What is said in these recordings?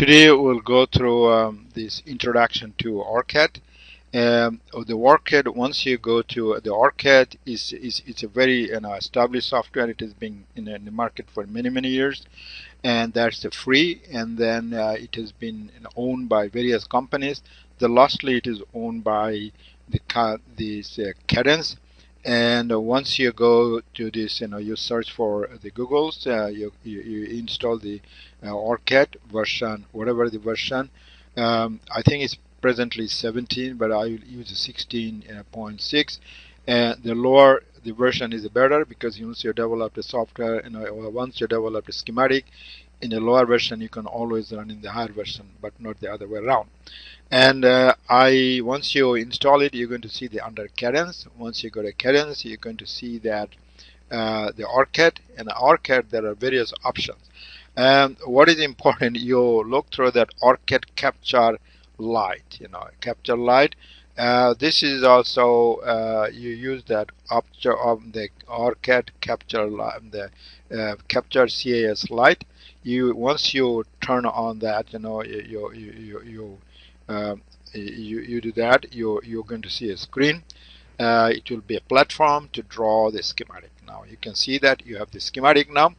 Today we'll go through this introduction to OrCAD. The OrCAD, once you go to the OrCAD, it's a very established software. It has been in the market for many years, and that's the free. And then it has been owned by various companies. Lastly, it is owned by this Cadence. And once you go to this, you search for the Google's, you install the OrCAD version, whatever the version. I think it's presently 17, but I use 16.6. And the lower the version is better, because once you develop the software, once you develop the schematic in the lower version, you can always run in the higher version, but not the other way around. And once you install it, you're going to see the under Cadence. Once you go to Cadence, you're going to see that the OrCAD. And OrCAD, there are various options. And what is important, you look through that OrCAD Capture Light. Capture Light. This is also you use that option of the OrCAD Capture Light, the Capture CAS Light. Once you turn on that, you do that, you're going to see a screen. It will be a platform to draw the schematic. Now you can see that you have the schematic now.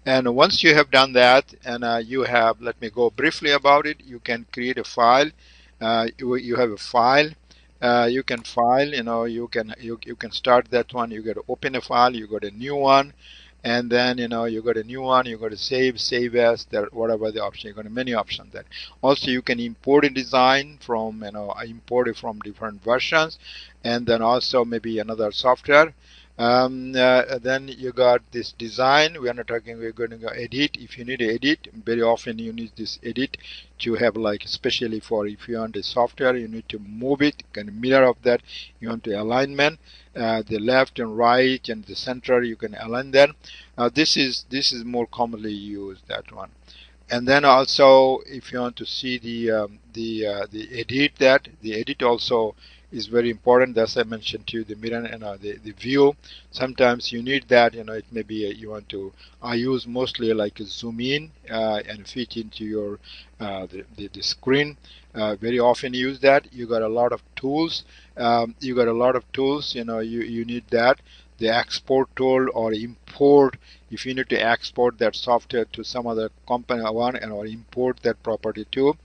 And once you have done that, and you have, let me go briefly about it, you can create a file. You have a file. You can file, you can start that one. You got to open a file, you got a new one, and then you got a new one, you got to save as, there, whatever the option. You got many options there. Also, you can import a design from, import it from different versions, and then also maybe another software. Then you got this design. We are not talking, we're going to go edit. If you need to edit, very often you need this edit to have, like, especially for if you want a software, you need to move it, kind of mirror of that. You want to alignment, the left and right and the center, you can align that. This is more commonly used, that one. And then also, if you want to see the edit, that the edit also is very important. As I mentioned to you, the mirror and the view. Sometimes you need that. It may be you want to. I use mostly like a zoom in and fit into your the screen. Very often use that. You got a lot of tools. You need that. The export tool or import. If you need to export that software to some other company one, or import that property too,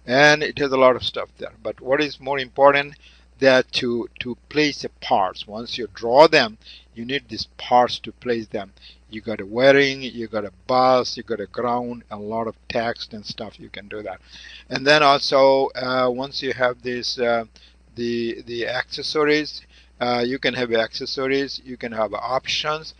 and it has a lot of stuff there. But what is more important, that to place the parts, once you draw them, you need these parts to place them. You got a wiring, you got a bus, you got a ground, a lot of text and stuff. You can do that. And then also once you have this the accessories, you can have accessories, you can have options.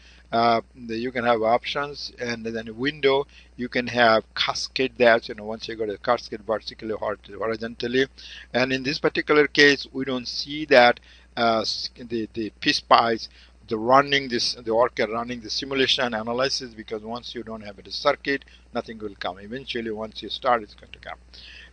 You can have options, and then a window. You can have cascade that. Once you go to cascade vertically or horizontally. And in this particular case, we don't see that the PSPICE, the OrCAD running the simulation analysis, because once you don't have a circuit, nothing will come. Eventually, once you start, it's going to come.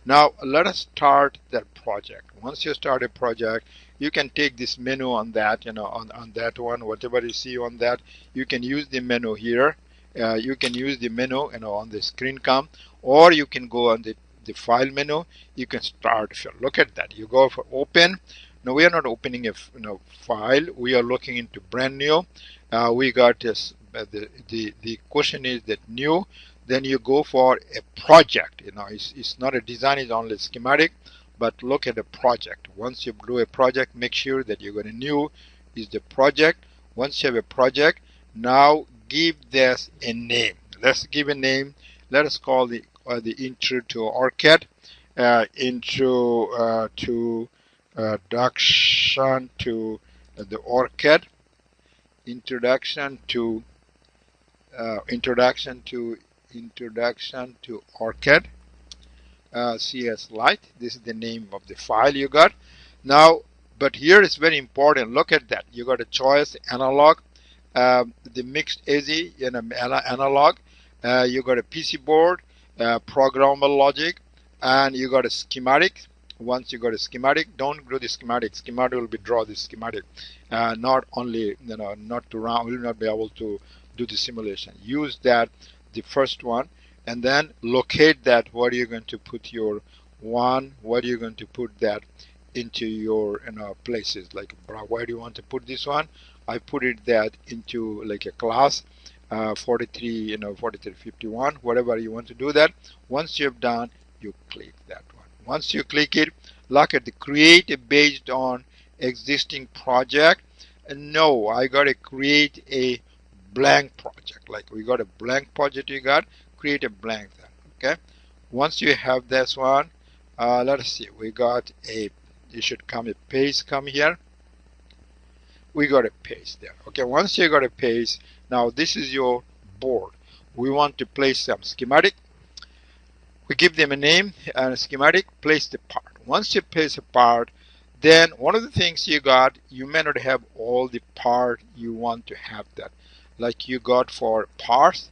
Now let us start that project. Once you start a project, you can take this menu on that, on that one, whatever you see on that, you can use the menu here. You can use the menu, on the screen come, or you can go on the file menu. You can start. Look at that. You go for open. Now we are not opening a file. We are looking into brand new. We got this. The question is that new. Then you go for a project. It's not a design, it's only schematic, but look at the project. Once you do a project, make sure that you're going to new is the project. Once you have a project, now give this a name. Let's give a name. Let us call the intro to OrCAD, intro to introduction to the OrCAD, introduction to OrCAD, CS Lite. This is the name of the file you got. Now, but here is very important. Look at that. You got a choice analog, the mixed AZ, analog. You got a PC board, programmable logic, and you got a schematic. Once you got a schematic, don't do the schematic. Schematic will be draw the schematic, not only not to run. Will not be able to do the simulation. Use that, the first one. and then locate that where you're going to put your one, where you're going to put that into your places, like where do you want to put this one. I put it that into like a class 43, 4351, whatever you want to do that. Once you've done, you click that one. Once you click it, look at the create based on existing project. And no, I gotta create a blank project. Like we got a blank project, you got create a blank then. Okay, once you have this one, let us see, we got a, you should come a page, come here, we got a page there. Okay, once you got a page, now this is your board. We want to place some schematic. We give them a name and a schematic, place the part. Once you place a part, then one of the things you got, you may not have all the part you want to have that. Like you got for parts.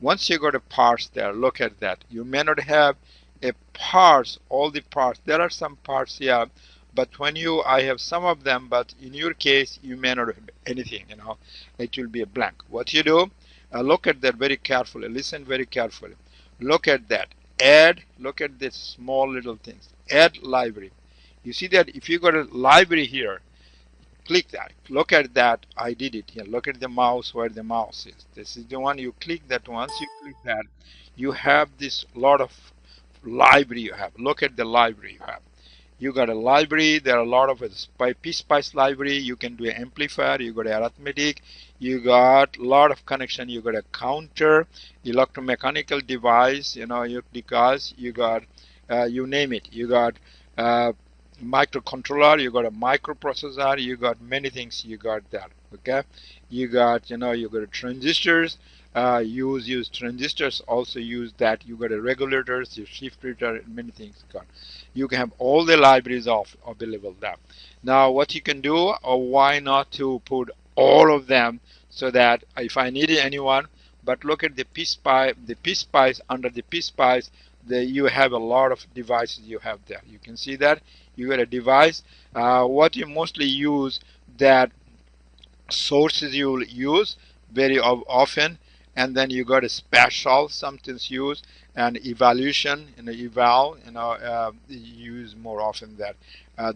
Once you got a parts there, look at that. You may not have a parts, all the parts. There are some parts here, but when you, I have some of them, but in your case, you may not have anything, it will be a blank. What you do, look at that very carefully, listen very carefully. Look at that. Add, look at this small little things. Add library. You see that if you got a library here, click that. Look at that. I did it here. Look at the mouse where the mouse is. This is the one. You click that. Once you click that, you have this lot of library you have. Look at the library you have. You got a library. There are a lot of PSpice library. You can do an amplifier. You got arithmetic. You got a lot of connection. You got a counter, electromechanical device. Because you got you name it. You got microcontroller. You got a microprocessor. You got many things. You got that. Okay. You got you got transistors. Use transistors, also use that. You got a regulators, your shift reader, many things got. You can have all the libraries available there. Now what you can do, or why not to put all of them, so that if I needed anyone, but look at the PSpice, under the PSpice, you have a lot of devices you have there. You can see that you got a device. What you mostly use, that sources you will use very often, and then you got a special something's used, and evaluation eval use more often than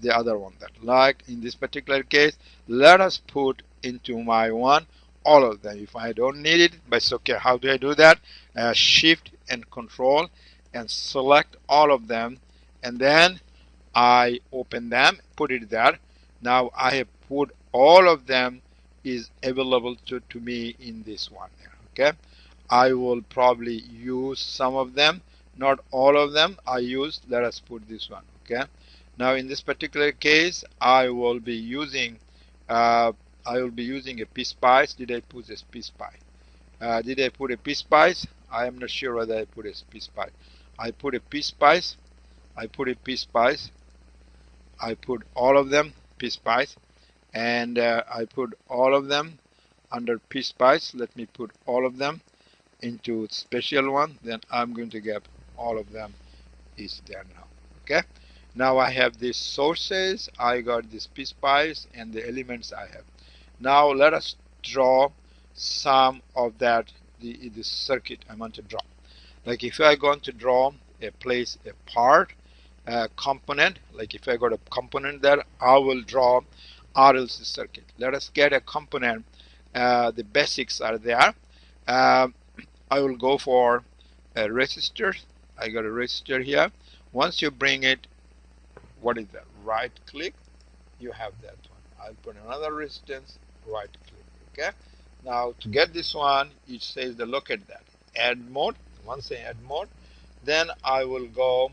the other one. That, like in this particular case, let us put into my one all of them. If I don't need it, but it's okay. How do I do that? Shift and control and select all of them, and then I open them, put it there. Now I have put all of them is available to me in this one there. Okay, I will probably use some of them, not all of them I use. Let us put this one. Okay, now in this particular case, I will be using a PSpice. Did I put a PSpice? Did I put a PSpice? I am not sure whether I put a PSpice. I put a PSpice. I put a PSpice. I put all of them PSpice, and I put all of them under PSpice. Let me put all of them into special one. Then I'm going to get all of them is there now. Okay. Now I have these sources. I got this PSpice and the elements I have. Now let us draw some of that. The circuit I want to draw. Like if I going to draw a part component, like if I got a component there, I will draw RLC circuit. Let us get a component. The basics are there. I will go for a resistor. I got a resistor here. Once you bring it, what is that? Right click. You have that one. I'll put another resistance. Right click. Okay. Now to get this one, it says the look at that. Add mode. Once I add mode, then I will go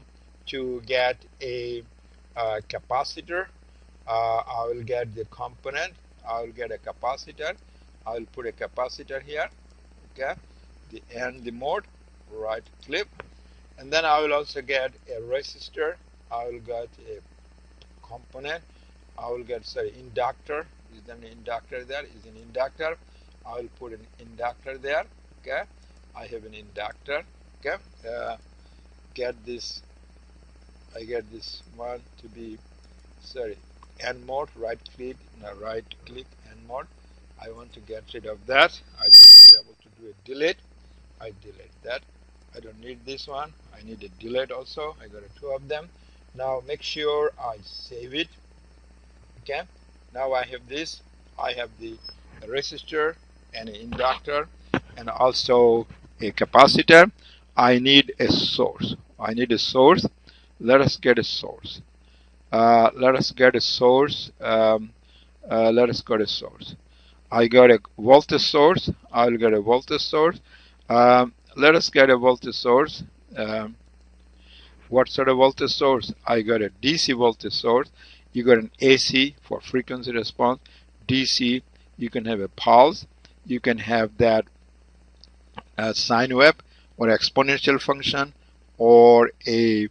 to get a capacitor. I will get the component. I will get a capacitor. I will put a capacitor here. Okay, the mode, right click, and then I will also get a resistor. I will get a component. I will get inductor. Is there an inductor there? Is an inductor. I will put an inductor there. Okay, I have an inductor. Okay, get this. I get this one to be end mode. Right click, end mode. I want to get rid of that. I just was able to do a delete. I delete that. I don't need this one. I need a delete also. I got two of them. Now make sure I save it. Okay, now I have this. I have the resistor and an inductor and also a capacitor. I need a source. I need a source. Let us get a source. Let us get a source. Let us get a source. I got a voltage source. I'll get a voltage source. Let us get a voltage source. What sort of voltage source? I got a DC voltage source. You got an AC for frequency response. DC, you can have a pulse. You can have that sine wave or exponential function, or a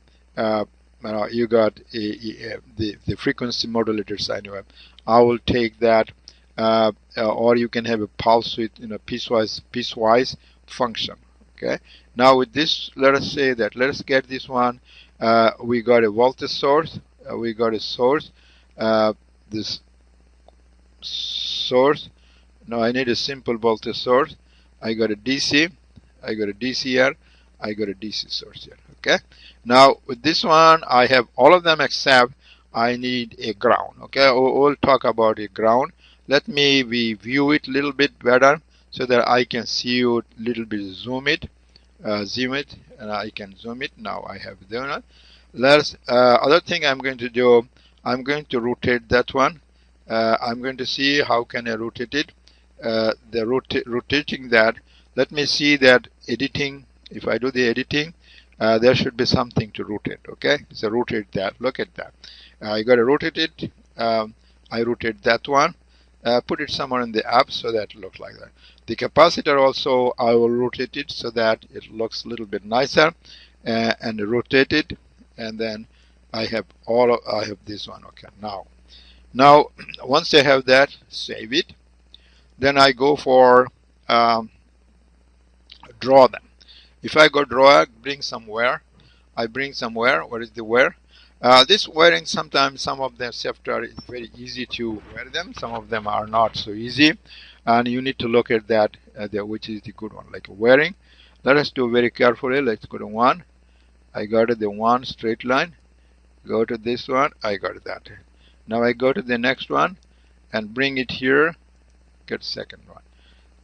you got the frequency modulated sine wave. I will take that, or you can have a pulse with piecewise function. Okay. Now with this, let us say that let us get this one. We got a voltage source. We got a source. This source. Now I need a simple voltage source. I got a DC. I got a DC here. I got a DC source here. Okay. Now with this one, I have all of them except I need a ground. Okay. We'll talk about a ground. Let me view it a little bit better so that I can see you a little bit. Zoom it, and I can zoom it. Now I have done it. Let's other thing I'm going to do. I'm going to rotate that one. I'm going to see how can I rotate it. Rotating that. Let me see that editing. If I do the editing, there should be something to rotate. Okay, so rotate that. Look at that. I got to rotate it. I rotate that one. Put it somewhere in the app so that it looks like that. The capacitor also I will rotate it so that it looks a little bit nicer, and rotate it, and then I have this one. Okay, now once I have that, save it. Then I go for draw them. If I go draw, bring some wear. I bring some wear. What is the wear? This wearing, sometimes some of them software is very easy to wear them. Some of them are not so easy, and you need to look at that, which is the good one, like wearing. Let us do very carefully. Let's go to one. I got the one straight line. Go to this one. I got that. Now I go to the next one and bring it here. Get second one.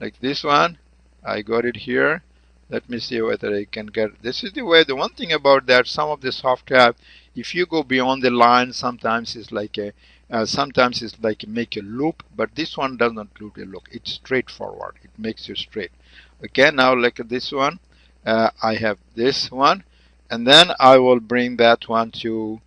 Like this one. I got it here. Let me see whether I can get. This is the way. The one thing about that, some of the software, if you go beyond the line, sometimes it's like make a loop. But this one does not loop a loop. It's straightforward. It makes you straight. Okay. Now look at this one. I have this one, and then I will bring that one to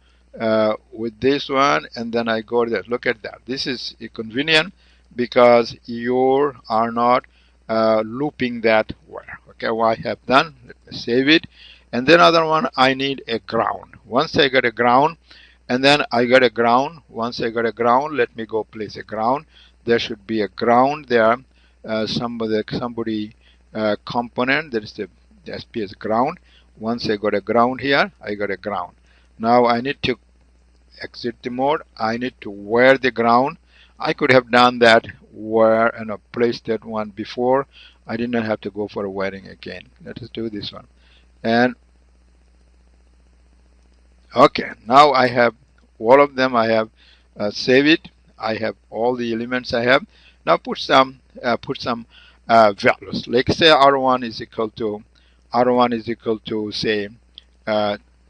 with this one, and then I go there. Look at that. This is convenient because you are not looping that wire. Okay, what I have done, let me save it. And then other one, I need a ground. Once I got a ground, and then I got a ground. Once I got a ground, let me go place a ground. There should be a ground there. Somebody component, that is the SPS ground. Once I got a ground here, I got a ground. Now I need to exit the mode. I need to wear the ground. I could have done that where and placed that one before. I did not have to go for a wiring again. Let us do this one. And okay, now I have all of them. I have save it. I have all the elements I have. Now put some values. Like say R1 is equal to say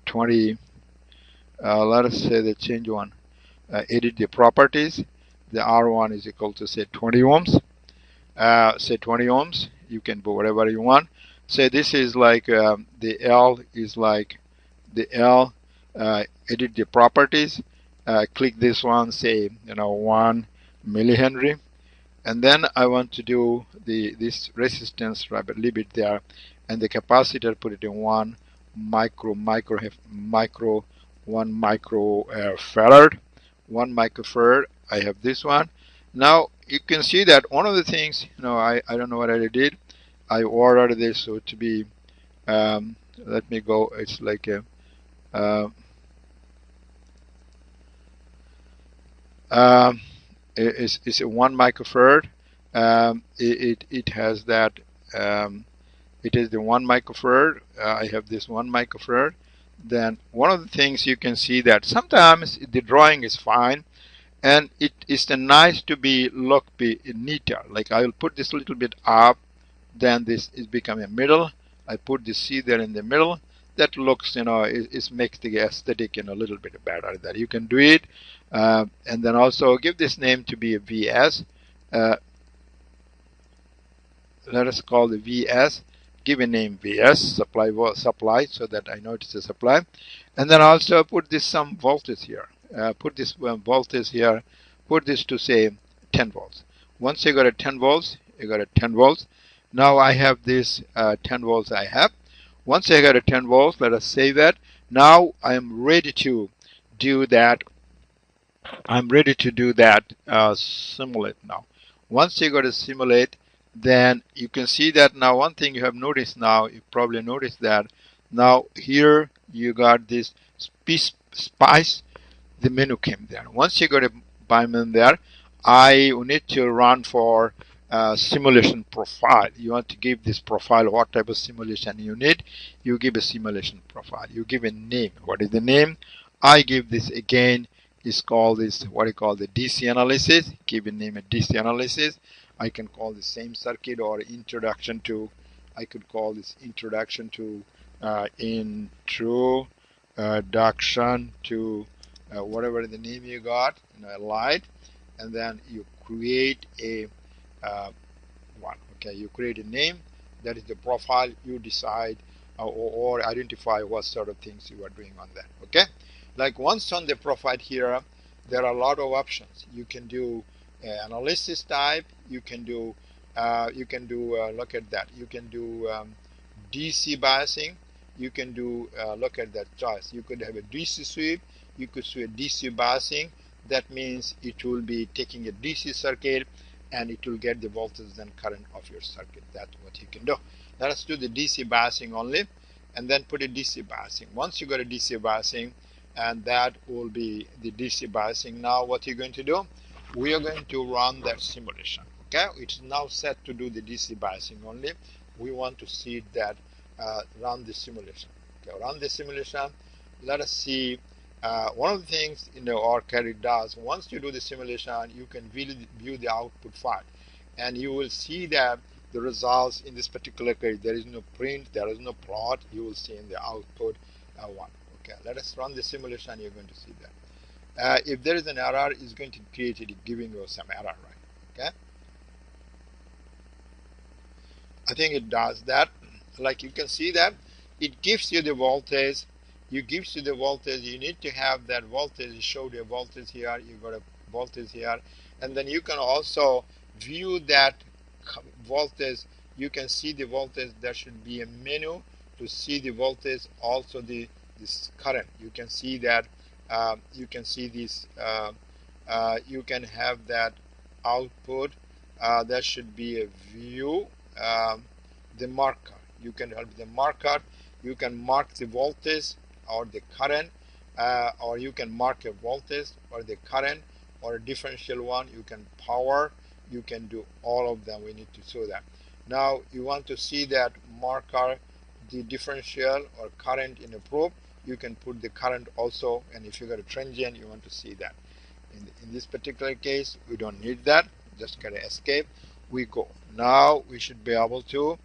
20. Let us say the change one. Edit the properties. The R1 is equal to say 20 ohms. Say 20 ohms. You can put whatever you want. Say this is like the L is like the L. Edit the properties. Click this one. Say 1 millihenry, and then I want to do this resistance. Leave it there, and the capacitor put it in 1 microfarad. 1 microfarad. I have this one. Now you can see that one of the things, I don't know what I did. I ordered this so to be, let me go, it's like a, it's a 1 microfarad. It has that, it is the 1 microfarad. I have this 1 microfarad. Then one of the things you can see that sometimes the drawing is fine, and it is nice to be neater. Like I will put this a little bit up, then this is becoming a middle. I put the C there in the middle. That looks, it makes the aesthetic a little bit better. That you can do it, and then also give this name to be a VS. Let us call the VS. Give a name VS supply so that I know it's a supply, and then also put this some voltage here. Put this voltage here. Put this to say 10 volts. Once you got a 10 volts, you got a 10 volts. Now I have this 10 volts I have. Once I got a 10 volts, let us save that. Now I am ready to do that. I'm ready to do that simulate now. Once you got to simulate, then you can see that now one thing you have noticed now, you probably noticed that now here you got this spice, the menu came there. Once you got a menu there, I need to run for simulation profile. You want to give this profile what type of simulation you need. You give a simulation profile. You give a name. What is the name? I give this again. Is called this what I call the DC analysis. Give a name a DC analysis. I can call the same circuit or introduction to. I could call this introduction to introduction to whatever the name you got. Light, and then you create a one. Okay, you create a name. That is the profile. You decide or identify what sort of things you are doing on that. Okay. Like once on the profile here, there are a lot of options. You can do analysis type. You can do look at that. You can do DC biasing. You can do look at that choice. You could have a DC sweep. You could do a DC biasing. That means it will be taking a DC circuit and it will get the voltage and current of your circuit. That's what you can do. Let us do the DC biasing only, and then put a DC biasing. Once you got a DC biasing, and that will be the DC biasing. Now what you're going to do, we are going to run that simulation. Okay, it's now set to do the DC biasing only. We want to see that run the simulation. Okay, run the simulation. Let us see one of the things OrCAD does. Once you do the simulation, you can view the output file, and you will see that the results in this particular case, there is no print, there is no plot. You will see in the output one. Okay, let us run the simulation. You're going to see that. If there is an error, it's going to create it, giving you some error, right? Okay. I think it does that. Like you can see that it gives you the voltage. You need to have that voltage. It showed you a voltage here. You got a voltage here, and then you can also view that voltage. You can see the voltage. There should be a menu to see the voltage. Also this current. You can see that. You can see this. You can have that output. There should be a view. The marker. You can help the marker. You can mark the voltage or the current, or you can mark a voltage or the current or a differential one. You can power. You can do all of them. We need to show that. Now you want to see that marker, the differential or current in a probe. You can put the current also, and if you got a transient, you want to see that. In this particular case, we don't need that. Just get an escape. We go. Now we should be able to.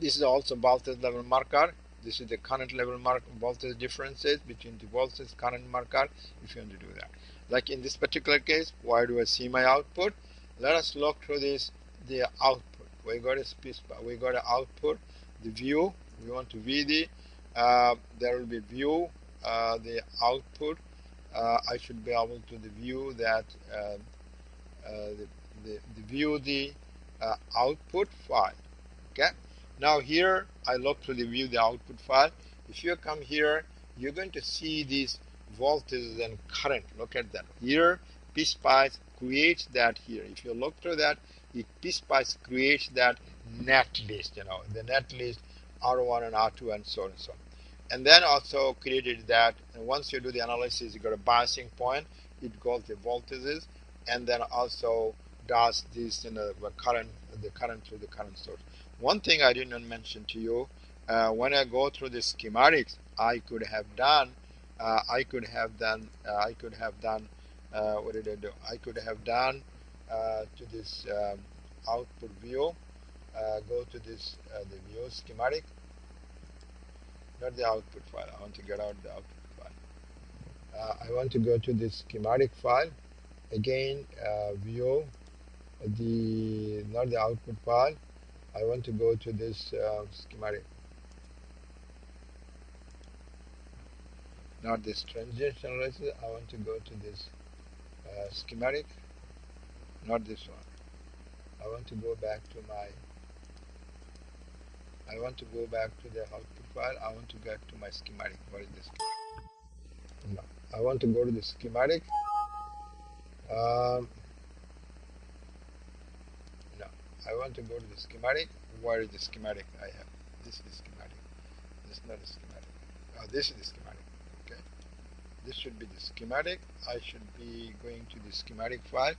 This is also voltage level marker. This is the current level marker, voltage differences between the voltage current marker. If you want to do that, like in this particular case, why do I see my output? Let us look through this. The output. We got a space. We got an output. The view. We want to view the. There will be view. The output. I should be able to view that. The view the output file. Okay. Now here I look to view the output file. If you come here, you're going to see these voltages and current. Look at that. Here PSpice creates that here. If you look through that, PSpice creates that net list, the net list R1 and R2 and so on and so on. And then also created that, and once you do the analysis, you got a biasing point. It goes the voltages, and then also does this current, the current through the current source. One thing I did not mention to you, when I go through the schematics, I could have done what did I do? I could have done to this output view, go to this the view schematic, not the output file. I want to get out the output file. I want to go to this schematic file again, view not the output file. I want to go to this schematic, not this transition analysis. I want to go to this schematic, not this one. I want to go back to the output file. I want to get to my schematic. What is this? No, I want to go to the schematic. No, I want to go to the schematic. Where is the schematic I have? This is the schematic. This is not a schematic. This is the schematic. Okay. This should be the schematic. I should be going to the schematic file.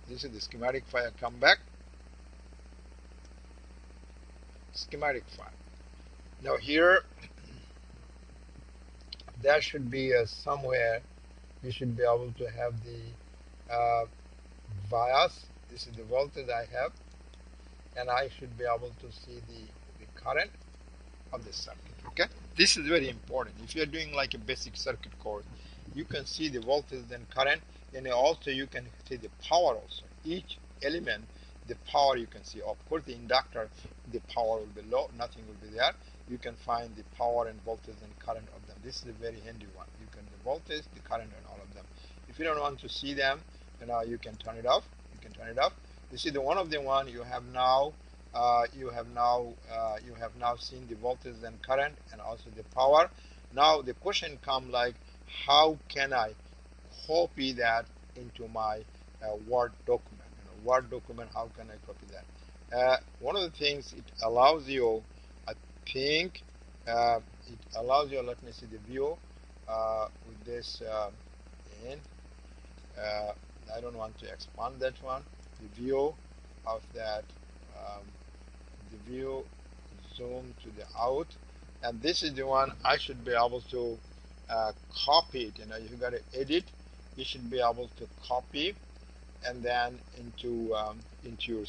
This is the schematic file. Come back. Schematic file. Now here, there should be somewhere you should be able to have the bias. This is the voltage I have, and I should be able to see the current of the circuit. Okay, this is very important. If you're doing like a basic circuit course, you can see the voltage and current, and also you can see the power also. Each element, the power you can see. Of course, the inductor, the power will be low, nothing will be there. You can find the power and voltage and current of them. This is a very handy one. You can the voltage, the current, and all of them. If you don't want to see them, you can turn it off. You can turn it off. This is the one of the one you have now. You have now seen the voltage and current and also the power. Now the question comes like, how can I copy that into my Word document? Word document, how can I copy that? One of the things it allows you, I think, it allows you, let me see the view with this I don't want to expand that one. The view of that, the view zoom to the out, and this is the one I should be able to copy it. You got to edit. You should be able to copy and then into your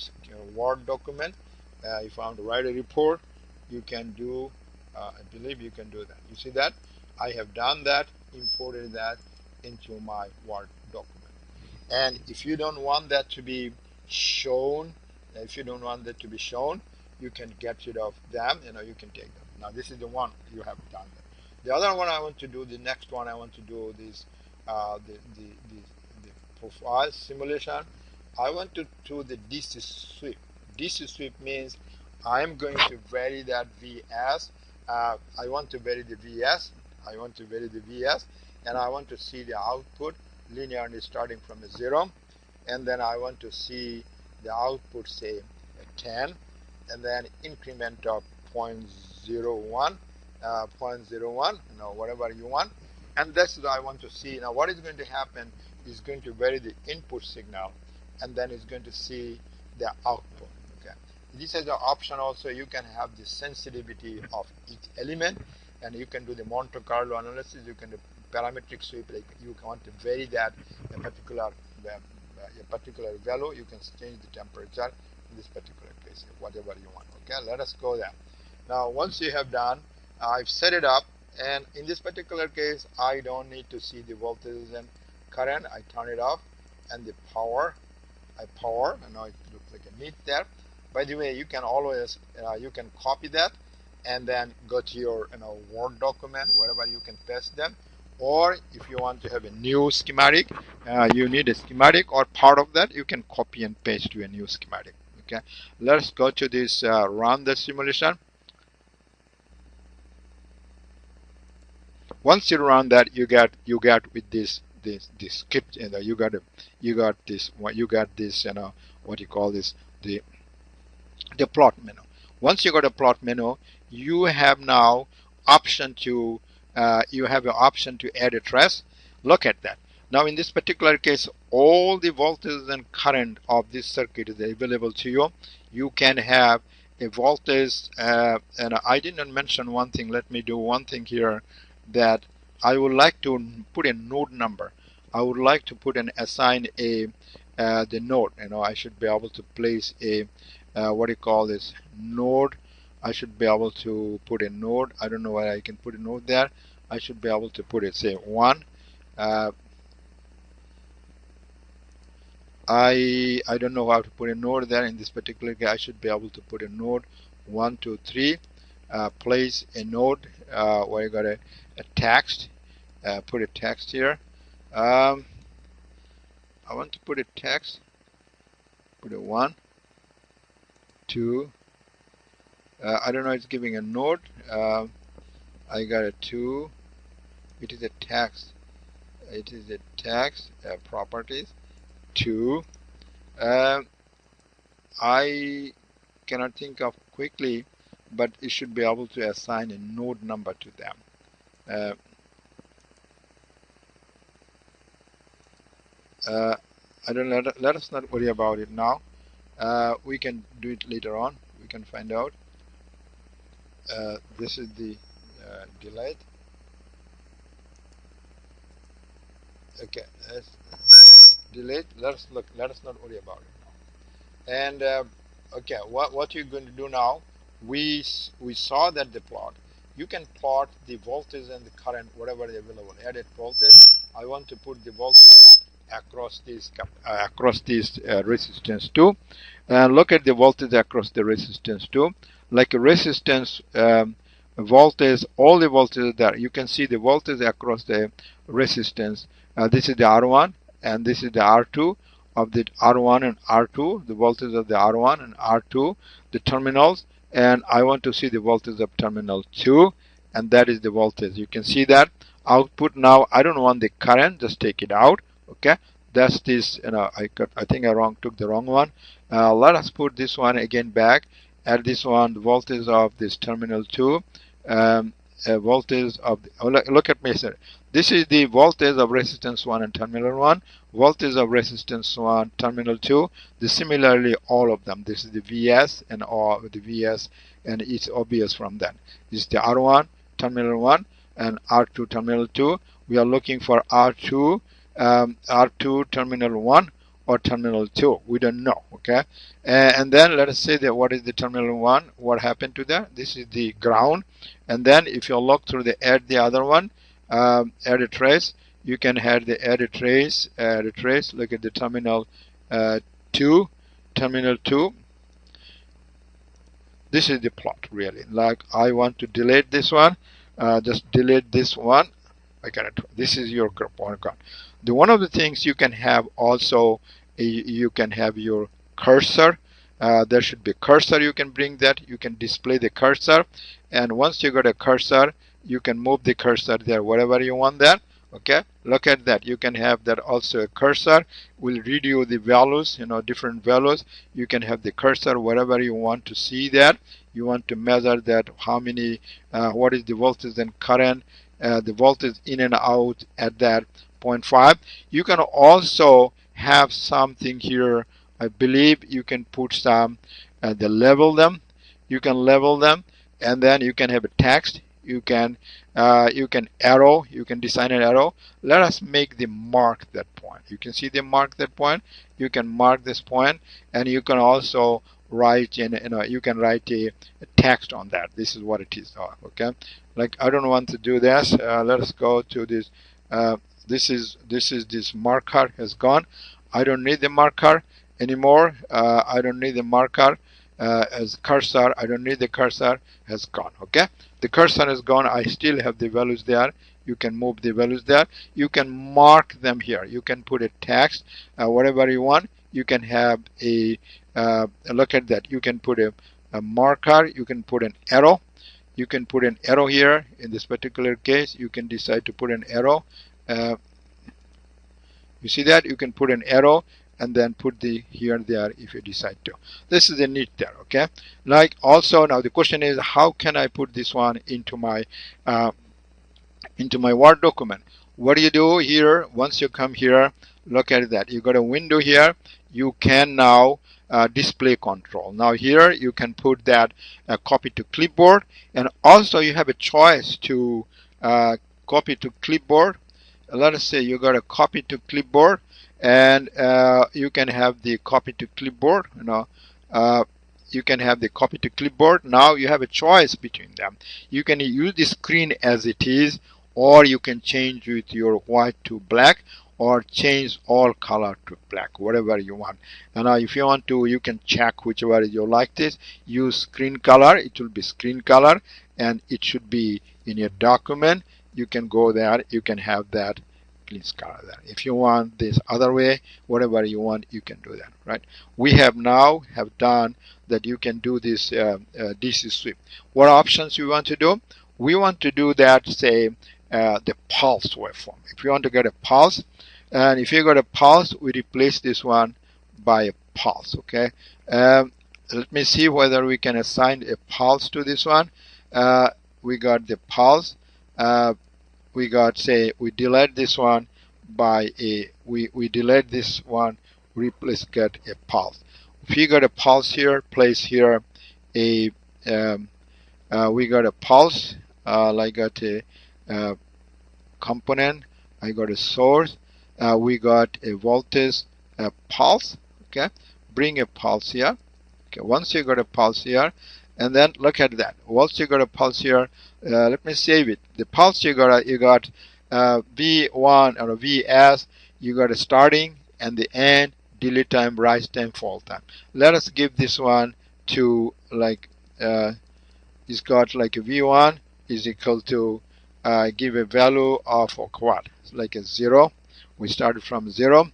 Word document. If I want to write a report, you can do. I believe you can do that. You see that? I have done that, imported that into my Word document. And if you don't want that to be shown, you can get rid of them. You can take them. Now this is the one you have done that. The other one I want to do, the next one I want to do this the profile simulation. I want to do the DC sweep. DC sweep means I am going to vary that VS. I want to vary the VS. And I want to see the output linearly starting from a 0, and then I want to see the output say a 10, and then increment of 0.01, whatever you want, and that's what I want to see. Now what is going to happen is going to vary the input signal, and then it's going to see the output. Okay, this is the option also. You can have the sensitivity of each element, and you can do the Monte Carlo analysis. You can do parametric sweep, like you want to vary that a particular value. You can change the temperature in this particular case, whatever you want. Okay, let us go there. Now once you have done, I've set it up, and in this particular case I don't need to see the voltage and current. I turn it off, and the power, I power, and now it looks like a neat there. By the way, you can always you can copy that and then go to your Word document, wherever you can paste them. Or if you want to have a new schematic, you need a schematic or part of that, you can copy and paste to a new schematic. Okay, let's go to this run the simulation. Once you run that, you get with this script, you got this what you call this, the plot menu. Once you got a plot menu, you have now option to you have an option to add a trace. Look at that. Now in this particular case, all the voltage and current of this circuit is available to you. You can have a voltage, and I didn't mention one thing. Let me do one thing here, that I would like to put a node number. I would like to put an assign a the node. I should be able to place a what do you call this, node. I should be able to put a node. I don't know why I can put a node there. I should be able to put it, say 1. I don't know how to put a node there. In this particular case, I should be able to put a node 1, 2, 3. Place a node where you got a text. Put a text here. I want to put a text. Put a 1, 2. I don't know. It's giving a node. I got a 2. It is a text. It is a text properties. 2. I cannot think of quickly, but it should be able to assign a node number to them. I don't let us not worry about it now. We can do it later on. We can find out. This is the delete. Okay, let's delete. Let us not worry about it now. And okay, what you're going to do now? We saw that the plot. You can plot the voltage and the current, whatever is available. Added voltage. I want to put the voltage across this resistance too, and look at the voltage across the resistance too. Like a resistance voltage, all the voltage there. You can see the voltage across the resistance. This is the R1 and this is the R2 of the R1 and R2, the voltage of the R1 and R2, the terminals, and I want to see the voltage of terminal 2, and that is the voltage. You can see that output now. I don't want the current, just take it out. Okay, that's this. I think I took the wrong one. Let us put this one again back. Add this one, the voltage of this terminal 2, voltage of the, look at me, sir. This is the voltage of resistance 1 and terminal 1, voltage of resistance 1, terminal 2. Similarly, all of them. This is the VS and all the VS, and it's obvious from that. This is the R1 terminal 1 and R2 terminal 2. We are looking for R2 terminal 1 or terminal 2. We don't know. Okay, and then let us say that what is the terminal 1, what happened to that? This is the ground. And then if you look through the add the other one, add a trace, you can add the add a trace. Look at the terminal 2, terminal 2. This is the plot really. Like I want to delete this one, just delete this one. I got it. This is your point. The one of the things you can have also, you can have your cursor. There should be a cursor. You can bring that. You can display the cursor, and once you got a cursor, you can move the cursor there wherever you want that. Okay, look at that. You can have that also. A cursor will read you the values, different values. You can have the cursor wherever you want to see that. You want to measure that how many, what is the voltage and current, the voltage in and out at that 0.5. You can also have something here. I believe you can put some the level them. You can level them, and then you can have a text. You can arrow. You can design an arrow. Let us make the mark that point. You can see the mark that point. You can mark this point, and you can also write in. You can write a text on that. This is what it is. Okay, like I don't want to do this. Let us go to this. This marker has gone. I don't need the marker anymore. I don't need the marker as cursor. I don't need the cursor, has gone. Okay, the cursor is gone. I still have the values there. You can move the values there. You can mark them here. You can put a text, whatever you want. You can have a look at that. You can put a marker. You can put an arrow. You can put an arrow here. In this particular case, you can decide to put an arrow. You see that? You can put an arrow and then put the here there if you decide to. This is a neat there. Okay, like also now the question is, how can I put this one into my Word document? what do you do here? Once you come here, look at that. You got a window here. You can now display control. Now here you can put that copy to clipboard, and also you have a choice to copy to clipboard. Let us say you got a copy to clipboard, and you can have the copy to clipboard. You can have the copy to clipboard. Now you have a choice between them. You can use the screen as it is, or you can change with your white to black, or change all color to black, whatever you want. And now if you want to, you can check whichever you like this. Use screen color, it will be screen color, and it should be in your document. You can go there, you can have that clean color there. If you want this other way, whatever you want, you can do that, right? We have now done that. You can do this DC sweep. What options we want to do? We want to do that, say, the pulse waveform. If you want to get a pulse, and if you got a pulse, we replace this one by a pulse, okay? Let me see whether we can assign a pulse to this one. We got the pulse. We got, say, we delete this one by a, we delete this one, replace, get a pulse. If you got a pulse here, place here a, we got a pulse, like got a component, I got a source, we got a voltage pulse, okay? Bring a pulse here. Okay, once you got a pulse here, and then look at that. Once you got a pulse here, let me save it. The pulse you got V1 or VS, you got a starting and the end, delete time, rise time, fall time. Let us give this one to like, it's got like a V1 is equal to, give a value of what? It's like a 0. We started from 0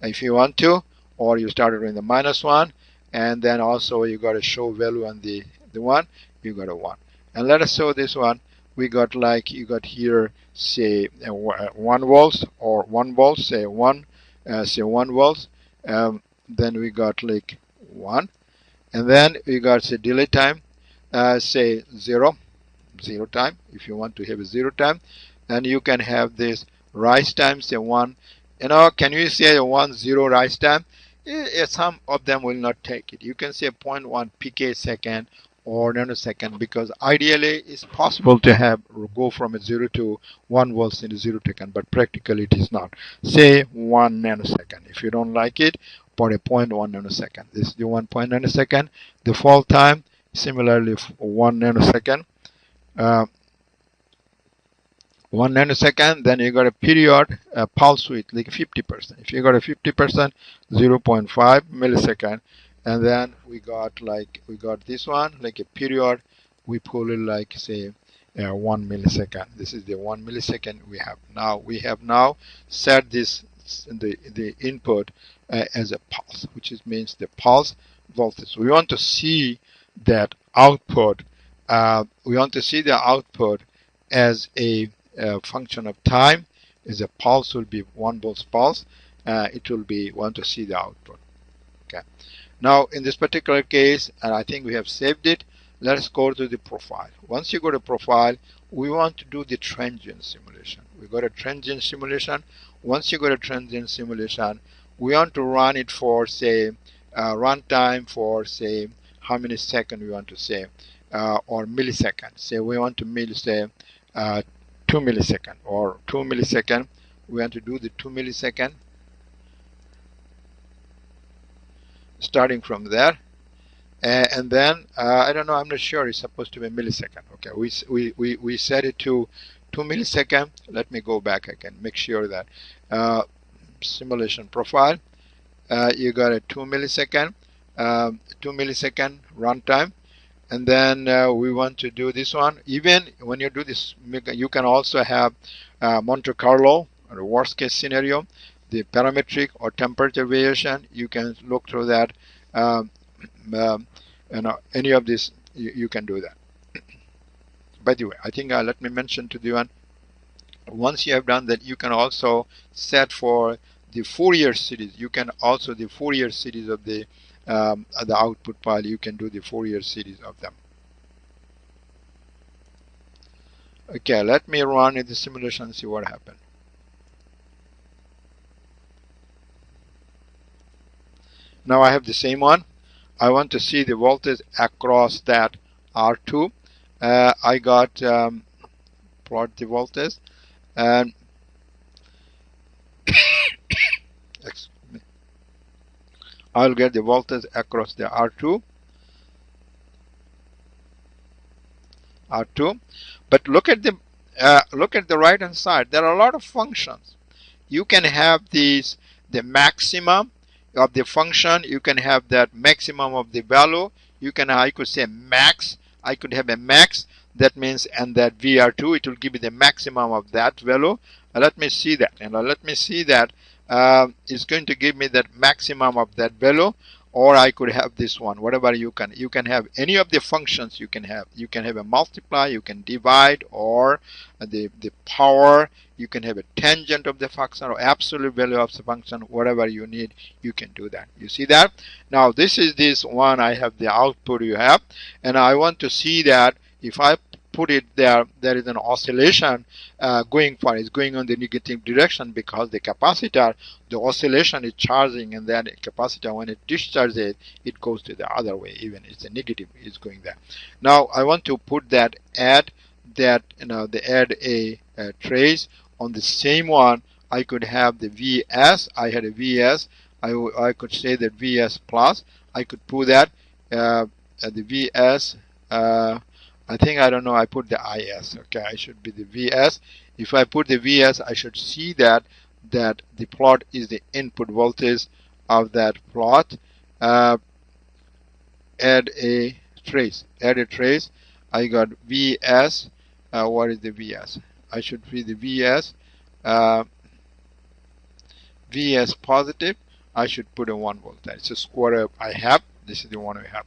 if you want to, or you started in the -1, and then also you got to show value on the 1, you got a 1. And let us show this one. We got like, you got here, say 1 volts or 1 volt, say 1 volts. Then we got like 1, and then we got, say, delay time, say 0 time if you want to have a 0 time, and you can have this rise time, say 1. Can you say a 1 0 rise time? Some of them will not take it. You can say 0.1 pk second or nanosecond, because ideally it's possible to have go from a 0 to 1 volts in a 0 second, but practically it is not. Say 1 nanosecond. If you don't like it, put a 0.1 nanosecond. This is the 1 nanosecond. The fall time, similarly 1 nanosecond. 1 nanosecond, then you got a period pulse width like 50%. If you got a 50%, 0.5 millisecond, and then we got this one like a period, we pull it like, say, 1 millisecond. This is the 1 millisecond we have now. We have now set this the input as a pulse, which means the pulse voltage. We want to see that output. We want to see the output as a function of time. Is a pulse will be 1 volt pulse. It will be, want to see the output. Okay. Now in this particular case, and I think we have saved it, let's go to the profile. Once you go to profile, we want to do the transient simulation. We got a transient simulation. Once you go to transient simulation, we want to run it for, say, run time for, say, how many seconds we want to say, or milliseconds. Say we want to say 2 milliseconds or 2 milliseconds. We want to do the 2 millisecond, starting from there, and then I don't know, I'm not sure, it's supposed to be a millisecond. Okay, we set it to 2 milliseconds. Let me go back again, make sure that simulation profile, you got a 2 millisecond runtime, and then we want to do this one. Even when you do this, you can also have Monte Carlo, or a worst case scenario, the parametric or temperature variation. You can look through that. Any of this, you can do that. By the way, I think let me mention to the one, once you have done that, you can also set for the Fourier series. You can also the Fourier series of the output file. You can do the Fourier series of them. Okay, let me run in the simulation and see what happened. Now I have the same one. I want to see the voltage across that R2. I got plot the voltage, and I'll get the voltage across the R2. But look at the right hand side. There are a lot of functions. You can have the maximum of the function. You can have that maximum of the value. I could say max. I could have a max. That means, and that VR2, it will give you the maximum of that value. Let me see that. Let me see that. It's going to give me that maximum of that value. Or I could have this one, whatever you can have any of the functions you can have. You can have a multiply, you can divide, or the power. You can have a tangent of the function or absolute value of the function, whatever you need, you can do that. You see that? Now this is this one, I have the output you have, and I want to see that if I put it there, there is an oscillation going on the negative direction, because the capacitor, the oscillation is charging, and then capacitor, when it discharges, it goes to the other way, even it's a negative is going there. Now I want to put that, add a trace on the same one. I could have the VS. I had a VS. I could say that VS plus. I could put that the VS. I think, I don't know, I put the IS. Okay, I should be the VS. If I put the VS, I should see that the plot is the input voltage of that plot. Add a trace. I got VS. What is the VS? I should be the VS. VS positive. I should put a 1 volt. That's a square I have. This is the one we have.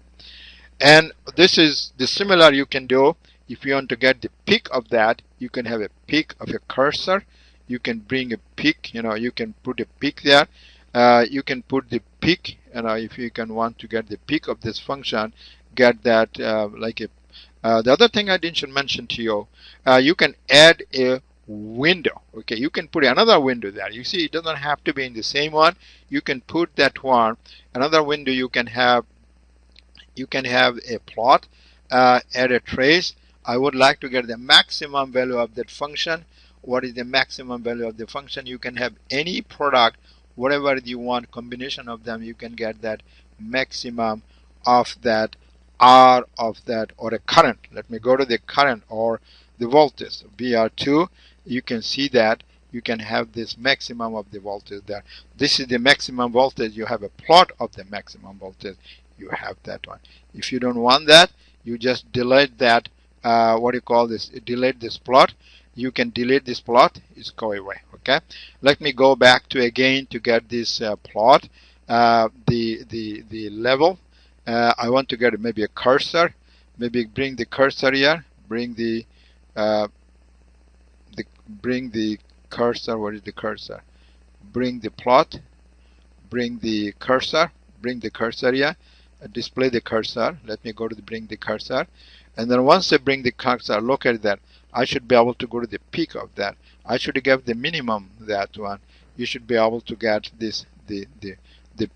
And this is the similar you can do. If you want to get the peak of that, you can have a peak of a cursor. You can bring a peak, you can put a peak there. You can put the peak, if you want to get the peak of this function, get that the other thing I didn't mention to you, you can add a window. Okay, you can put another window there. You see, it doesn't have to be in the same one. You can put that one, another window. You can have a plot, add a trace. I would like to get the maximum value of that function. What is the maximum value of the function? You can have any product, whatever you want, combination of them, you can get that maximum of that R of that, or a current. Let me go to the current or the voltage, VR2. You can see that you can have this maximum of the voltage there. This is the maximum voltage. You have a plot of the maximum voltage. You have that one. If you don't want that, you just delete that. What do you call this? Delete this plot. You can delete this plot. It's go away. Okay. Let me go back to again to get this plot. The level. I want to get maybe a cursor. Maybe bring the cursor here. Bring the cursor. What is the cursor? Bring the plot. Bring the cursor. Bring the cursor here. Display the cursor. Let me go to bring the cursor, and then once I bring the cursor, look at that. I should be able to go to the peak of that. I should get the minimum that one. You should be able to get this the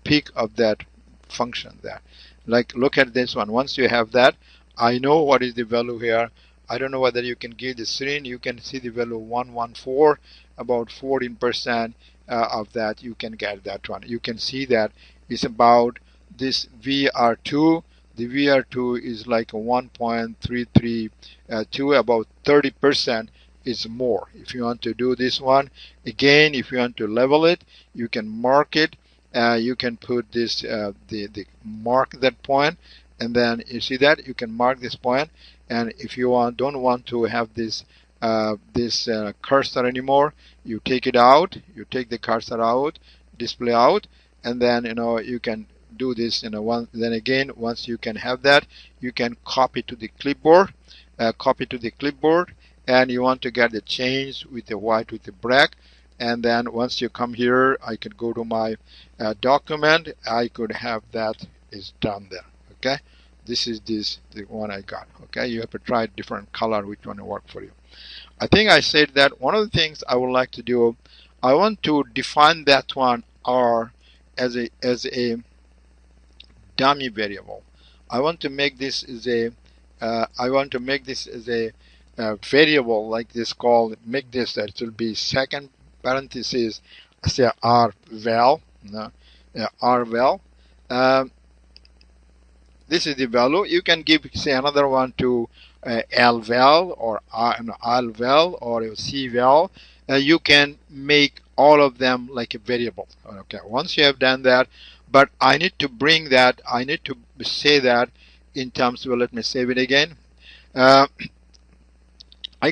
peak of that function there. Like, look at this one. Once you have that, I know what is the value here. I don't know whether you can give the screen. You can see the value 114, about 14% of that. You can get that one. You can see that it's about this VR2. The VR2 is like 1.332, about 30% is more. If you want to do this one, again, if you want to level it, you can mark it. You can put this, mark that point, and then you see that you can mark this point. And if you don't want to have this cursor anymore, you take it out. You take the cursor out, display out, and then you can do this then again, once you can have that, you can copy to the clipboard, and you want to get the change with the white with the black. And then once you come here, I could go to my document. I could have that is done there. Okay, this is the one I got. Okay, you have to try different color, which one will work for you. I think I said that one of the things I would like to do, I want to define that one R as a dummy variable. I want to make this as a variable like this called, make this that it will be second parenthesis, say r val, no, r val. This is the value. You can give, say, another one to L val or R val or C val. You can make all of them like a variable. Okay, once you have done that, but I need to bring that, I need to say that in terms of, let me save it again. I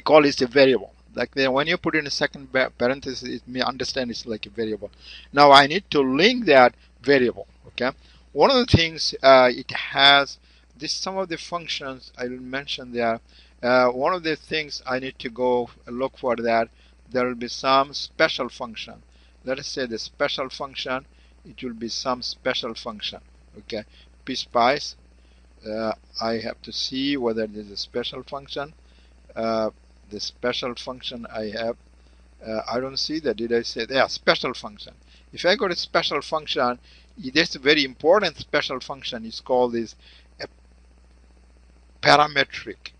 call it a variable. Like when you put in a second parenthesis, it may understand it's like a variable. Now I need to link that variable. Okay. One of the things it has, this some of the functions I will mention there. One of the things I need to go look for that there will be some special function. Let us say the special function. It will be some special function. Okay. PSpice. I have to see whether there's a special function. The special function I have, I don't see that. Did I say that? Yeah, special function. If I go to special function, there's a very important special function. It's called this parametric,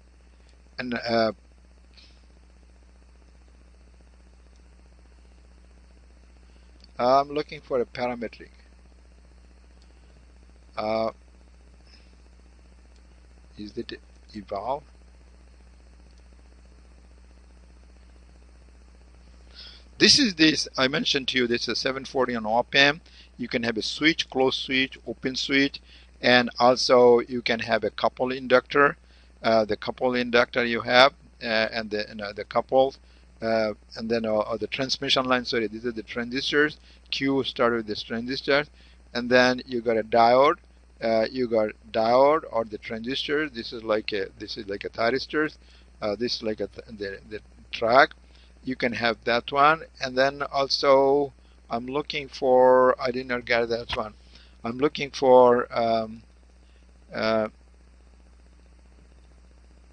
and I'm looking for a parametric. Is it eval? This is this, I mentioned to you, this is a 740 on op-amp. You can have a switch, closed switch, open switch, and also you can have a couple inductor. The couple inductor you have, and the couple, and then the transmission line, sorry, these are the transistors. Q started with this transistor, and then you got a diode. You got diode or the transistor. This is like a thyristors. This is like the track. You can have that one, and then also I'm looking for, I did not get that one. I'm looking for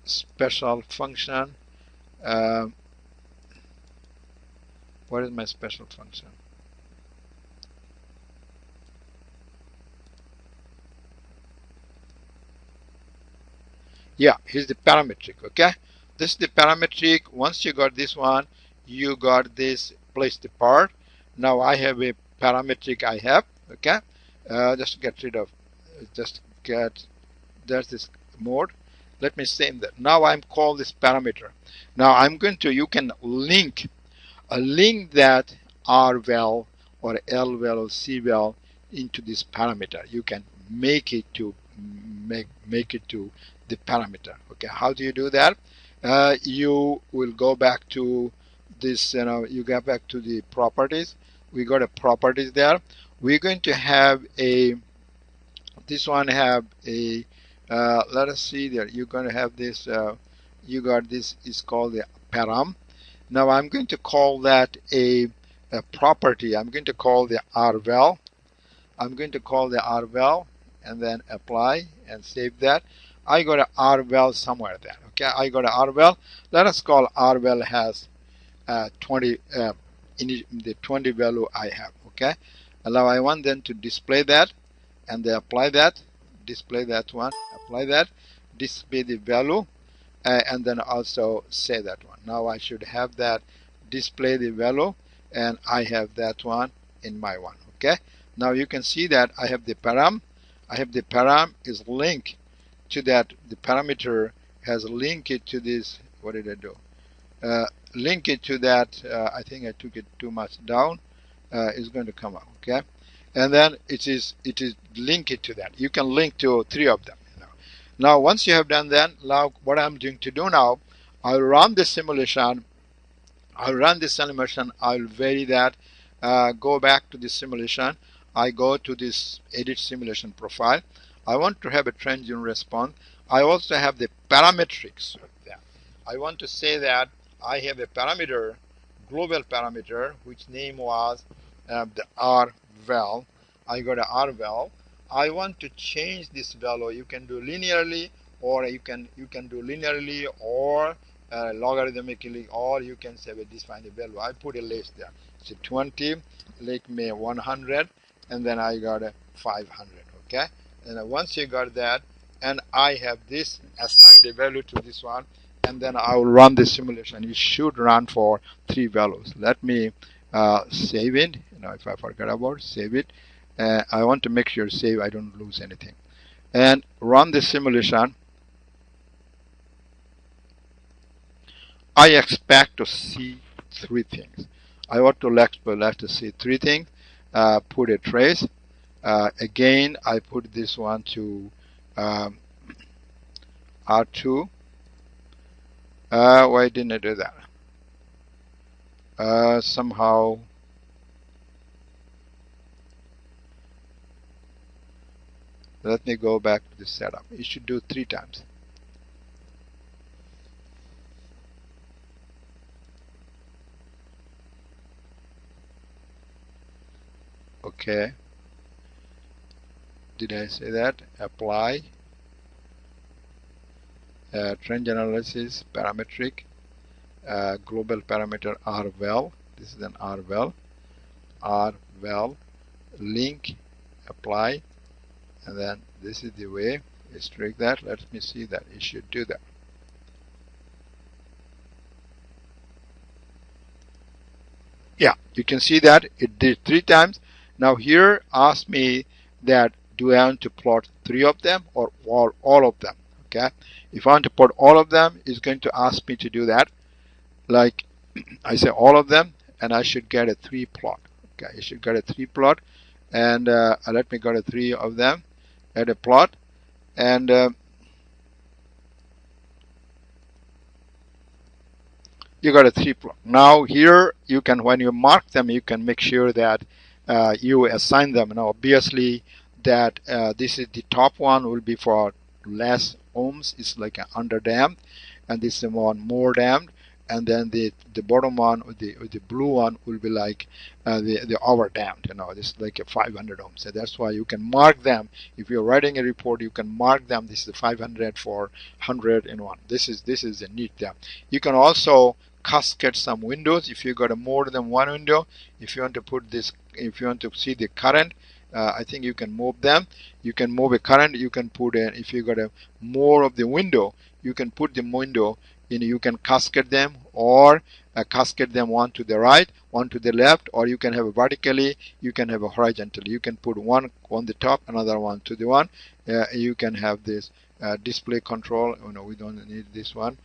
special function. What is my special function? Yeah, here's the parametric. Okay, this is the parametric. Once you got this one, you got this place the part. Now I have a parametric I have. Okay, just get rid of, there's this mode. Let me save that. Now I'm called this parameter. Now I'm going to, you can link that R val or L val or C val into this parameter. You can make it to the parameter. Okay, how do you do that? You will go back to this, you go back to the properties. We got a properties there. We're going to have a, this one have a, let us see there. You're going to have this, you got this is called the param. Now I'm going to call that a property. I'm going to call the rval. I'm going to call the rval and then apply and save that. I got a rval somewhere there. Okay, I got a rval. Let us call rval has 20 in the 20 value I have. Okay, now I want them to display that, and they apply that, display that one, apply that, display the value, and then also say that one. Now I should have that display the value, and I have that one in my one. Okay, now you can see that I have the param. I have the param is linked to that. The parameter has linked it to this. What did I do? Link it to that. I think I took it too much down. It's going to come up. Okay, and then it is linked to that. You can link to 3 of them. Now once you have done that, now what I'm going to do now, I'll run the simulation. I'll vary that. Go back to the simulation. I go to this edit simulation profile. I want to have a transient response. I also have the parametrics. I want to say that I have a parameter, global parameter, which name was the rval. I got a rval. I want to change this value. You can do linearly, or you can do linearly or logarithmically, or you can say define the value. I put a list there. So 20, like me 100, and then I got a 500. Okay, And once you got that, and I have this assigned a value to this one, and then I will run the simulation. It should run for 3 values. Let me save it. If I forget about save it, I want to make sure save, I don't lose anything, and run the simulation. I expect to see 3 things. I want to like to see 3 things. Put a trace. Again, I put this one to R2. Why didn't I do that? Somehow let me go back to the setup. You should do 3 times. Okay. Did I say that? Apply. Trend analysis, parametric, global parameter RVal. This is an RVal. RVal, link, apply, and then this is the way. Restrict that. Let me see that. It should do that. Yeah, you can see that it did 3 times. Now here, ask me that do I want to plot 3 of them or all of them? Okay, if I want to put all of them, it's going to ask me to do that. Like I say all of them, and I should get a 3 plot. Okay, you should get a 3 plot, and let me get a 3 of them, add a plot, and you got a 3 plot. Now here you can, when you mark them, you can make sure that you assign them. Now obviously that this is the top one will be for less ohms, it's like an under damped, and this is one more damped, and then the bottom one with the blue one will be like the over damped. This is like a 500 ohms. So that's why you can mark them. If you're writing a report, you can mark them. This is 500 for 100 in one. This is a neat thing. You can also cascade some windows if you got a more than one window. If you want to put this, if you want to see the current, I think you can move them. You can move a current. You can put in, if you got a more of the window, you can put the window in. You can cascade them, or cascade them one to the right, one to the left, or you can have a vertically, you can have a horizontally. You can put one on the top, another one to the one. You can have this display control. We don't need this one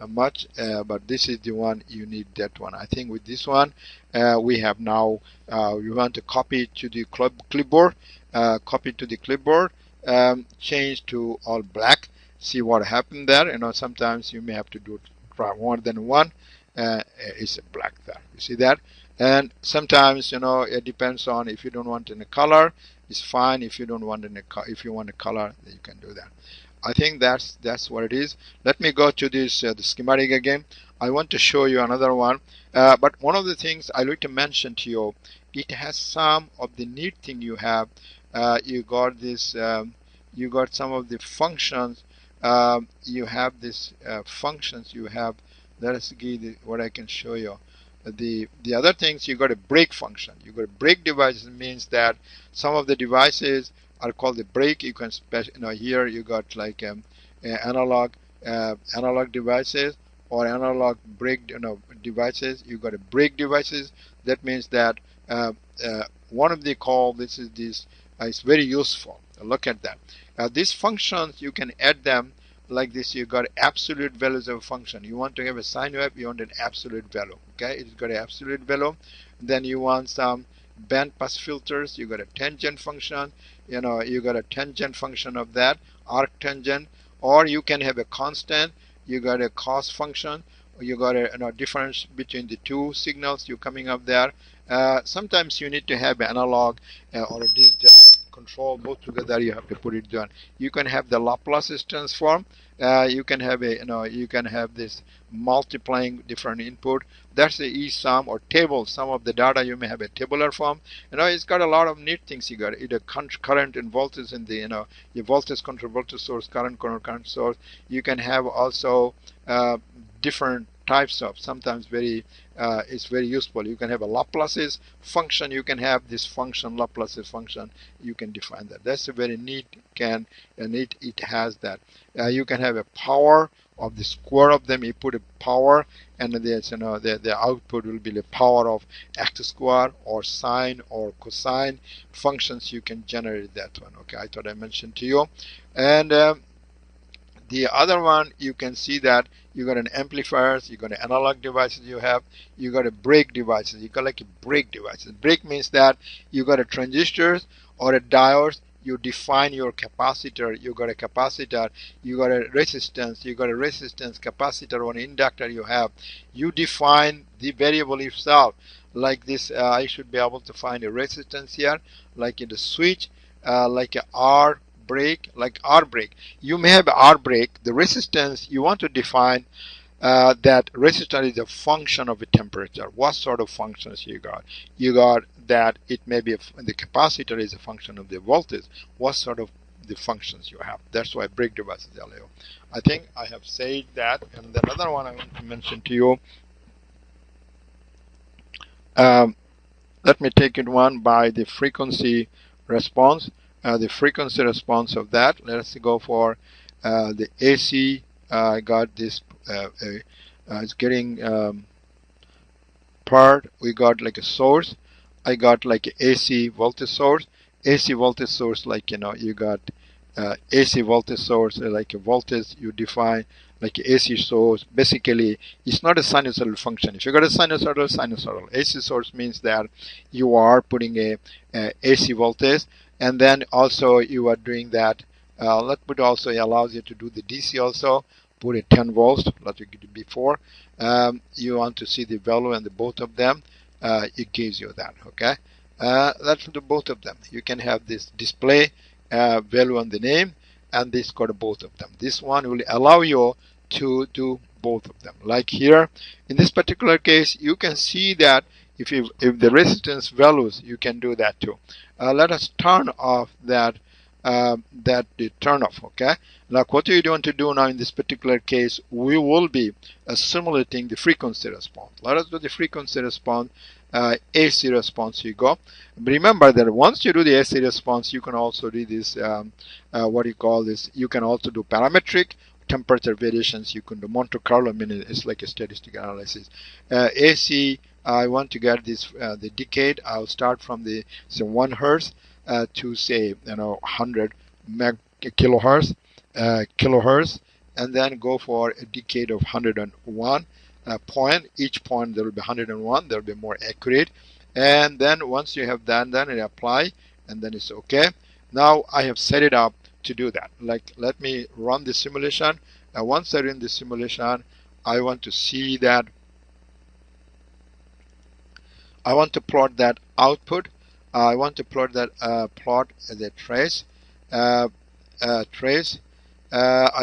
much, but this is the one you need, that one. I think with this one we have now we want to copy it to the clipboard, copy to the clipboard, change to all black, see what happened there. Sometimes you may have to try more than one. It's black there, you see that. And sometimes it depends on, if you don't want any color, it's fine. If you don't want any if you want a color, then you can do that. I think that's what it is. Let me go to this the schematic again. I want to show you another one, but one of the things I like to mention to you, it has some of the neat thing you have. You got this, you got some of the functions. You have this functions. You have, let us see what I can show you. The other things, you got a break function. You got a break device. Means that some of the devices are called the break. You can here you got like analog devices, or analog break devices. You got a break devices. That means that one of the call, this is very useful. Look at that. These functions, you can add them like this. You got absolute values of a function. You want to have a sine wave, you want an absolute value. Okay, it's got an absolute value. Then you want some band pass filters. You got a tangent function. You got a tangent function of that, arc tangent. Or you can have a constant. You got a cos function. You got a difference between the two signals you coming up there. Sometimes you need to have an analog or a digital control, both together. You have to put it down. You can have the Laplace transform. You can have you can have this multiplying different input. That's the e-sum or table. Some of the data you may have a tabular form. It's got a lot of neat things. You got either current and voltage in the your voltage control voltage source, current source. You can have also different types of, sometimes very it's very useful. You can have a Laplace's function, you can have this function, Laplace's function, you can define that. That's a very neat, it has that. You can have a power of the square of them. You put a power, and there's, the output will be the power of x square or sine or cosine functions. You can generate that one. Okay, I thought I mentioned to you. And the other one, you can see that you got an amplifiers, you got an analog devices, you got a brake devices, you got like a brake devices. Brake means that you got a transistors or a diodes. You define your capacitor, you got a capacitor, you got a resistance, capacitor or an inductor. You define the variable itself. Like this, I should be able to find a resistance here, like in the switch, like a R brake, you may have R brake. The resistance you want to define, that resistance is a function of a temperature. What sort of functions you got? You got that it may be the capacitor is a function of the voltage. What sort of the functions you have? That's why brake devices are LAO. I think I have said that. And the other one I want to mention to you, let me take it one by the frequency response. The frequency response of that, let's go for the AC. I got this, it's getting part. We got like a source. I got like a AC voltage source. AC voltage source, like, you got AC voltage source, like a voltage you define, like AC source. Basically, it's not a sinusoidal function. If you got a sinusoidal. AC source means that you are putting a AC voltage, and then also you are doing that. Let put also allows you to do the DC also. Put a 10 volts, like you did before. You want to see the value and the both of them. It gives you that. Okay, that's the both of them. You can have this display value on the name, and this got both of them. This one will allow you to do both of them. Like here in this particular case, you can see that if the resistance values, you can do that too. Let us turn off that the turn off. Okay, like what you want to do now in this particular case, we will be simulating the frequency response. Let us do the frequency response. AC response you go. Remember that once you do the AC response, you can also do this, what do you call this, you can also do parametric temperature variations. You can do Monte Carlo, meaning it's like a statistical analysis. AC, I want to get this the decade. I'll start from the 1 hertz to say 100 kilohertz, and then go for a decade of 101 point. Each point there will be 101. There will be more accurate. And then once you have done that, and apply, and then it's okay. Now I have set it up to do that. Like, let me run the simulation. Once I run the simulation, I want to see that. I want to plot that output. I want to plot that plot as a trace. I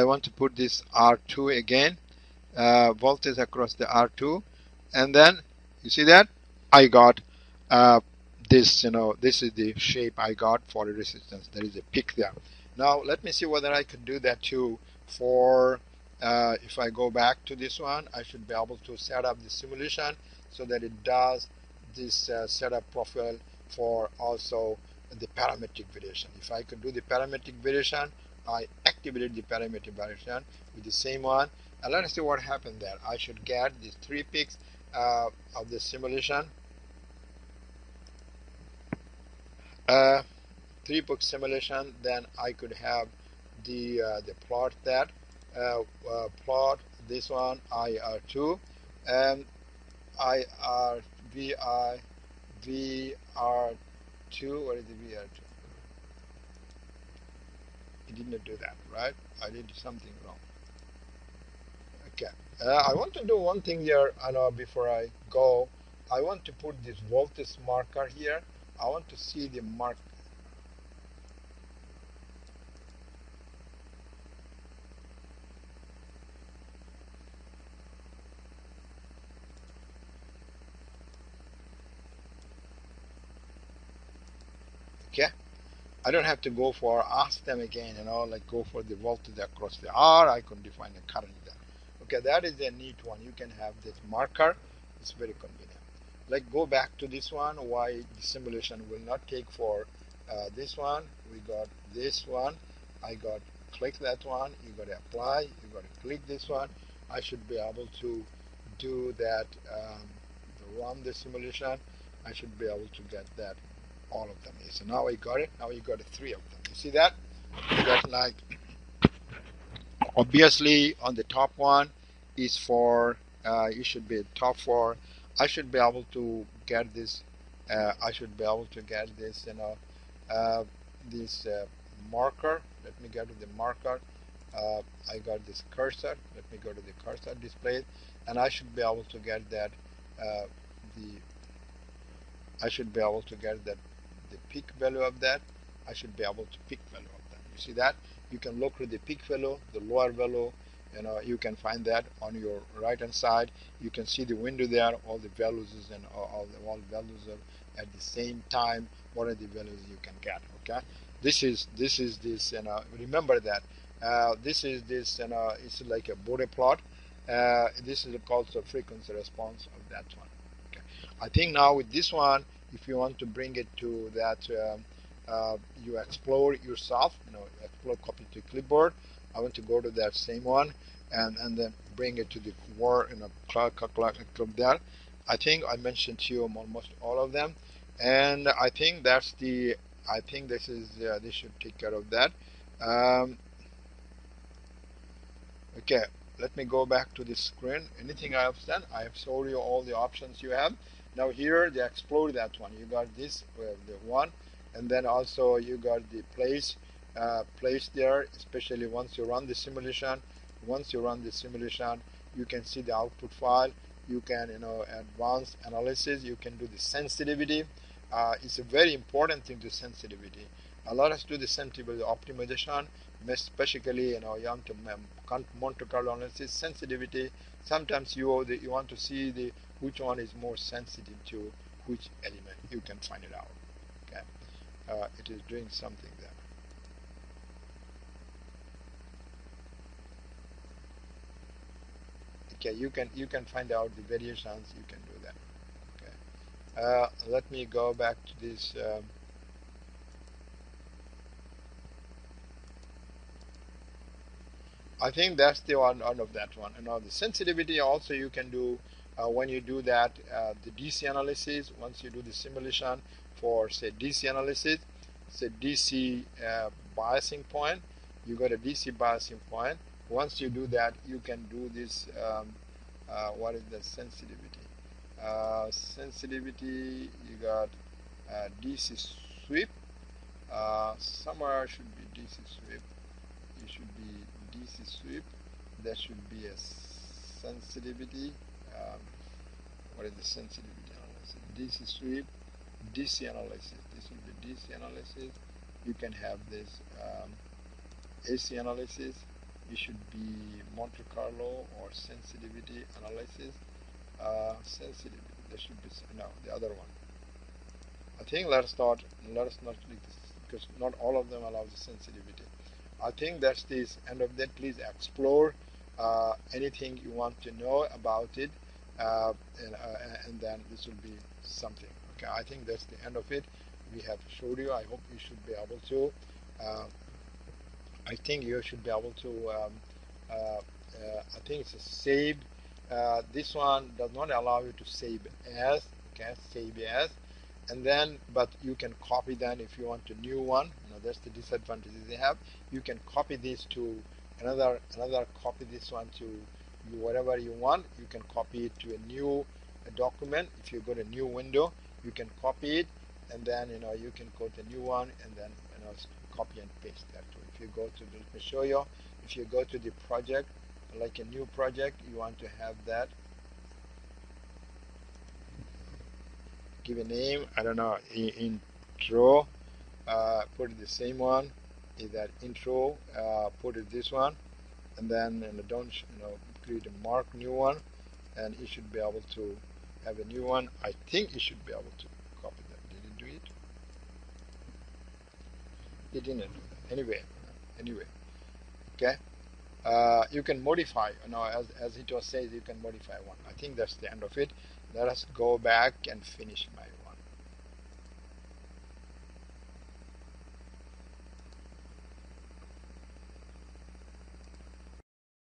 want to put this R2 again. Voltage across the R2, and then you see that I got this, this is the shape I got for a resistance. There is a peak there. Now let me see whether I can do that too. For if I go back to this one, I should be able to set up the simulation so that it does this setup profile for also the parametric variation. If I could do the parametric variation, I activated the parametric variation with the same one. And let us see what happened there. I should get these 3 peaks of the simulation. 3-peak simulation. Then I could have the plot that plot this one IR2 and IR VR VR2. What is the VR2? It did not do that, right? I did something wrong. Okay, I want to do one thing here. I know before I go, I want to put this voltage marker here. I want to see the mark. Okay, I don't have to go for ask them again, like go for the voltage across the R. I can define a current there. Okay, that is a neat one. You can have this marker. It's very convenient. Like, go back to this one. Why the simulation will not take for this one? We got this one. I got click that one. You got to apply. You got to click this one. I should be able to do that. Run the simulation. I should be able to get that all of them. So now I got it. Now you got three of them. You see that? You got, like, obviously on the top one is for you should be top four. I should be able to get this. I should be able to get this, this marker. Let me go to the marker. I got this cursor. Let me go to the cursor display, and I should be able to get that. I should be able to get that the peak value of that. I should be able to peak value of that. You see that? You can look at the peak value, the lower value. You can find that on your right hand side. You can see the window there. All the values and all values are at the same time. What are the values you can get? Okay. This is this. Remember that. This is this. It's like a Bode plot. This is called the frequency response of that one. Okay. I think now with this one, if you want to bring it to that, you explore yourself. Explore, copy to clipboard. I want to go to that same one and then bring it to the cloud there. I think I mentioned to you almost all of them, and I think that's the. I think this is this should take care of that. Okay, let me go back to the screen. Anything I have done, I have showed you all the options you have. Now here, they explore that one. You got this, the one, and then also you got the place there, especially once you run the simulation. Once you run the simulation, you can see the output file. You can, advanced analysis. You can do the sensitivity. It's a very important thing, to sensitivity. A lot us do the sensitivity optimization, especially you want to Monte Carlo analysis, sensitivity. Sometimes you want to see which one is more sensitive to which element. You can find it out. Okay, it is doing something there. Okay, you can find out the variations. You can do that. Okay, let me go back to this. I think that's the one out of that one. The sensitivity also you can do when you do that the DC analysis. Once you do the simulation for, say, DC analysis, say DC biasing point, you got a DC biasing point. Once you do that, you can do this. What is the sensitivity? Sensitivity, you got DC sweep. Somewhere should be DC sweep. It should be DC sweep. There should be a sensitivity. What is the sensitivity analysis? DC sweep, DC analysis. This will be DC analysis. You can have this AC analysis. It should be Monte Carlo or sensitivity analysis. Sensitivity. There should be the other one. I think let us not click this, because not all of them allow the sensitivity. I think that's this end of that. Please explore anything you want to know about it, and then this will be something. Okay, I think that's the end of it. We have showed you. I hope you should be able to. I think you should be able to. I think it's a save. This one does not allow you to save as. Okay, save as. And then, but you can copy then if you want a new one. That's the disadvantages they have. You can copy this to another copy this one to whatever you want. You can copy it to a new document. If you go to a new window, you can copy it, and then you can go to a new one, and then copy and paste that too. If you go to let me show you. If you go to the project, like a new project, you want to have that. Give a name, I don't know, intro, put it the same one, is that intro, put it this one, and then don't create a mark new one, and you should be able to have a new one. I think you should be able to copy that. Did it do it? It didn't do that. Anyway, okay. You can modify, as it was says, you can modify one. I think that's the end of it. Let us go back and finish my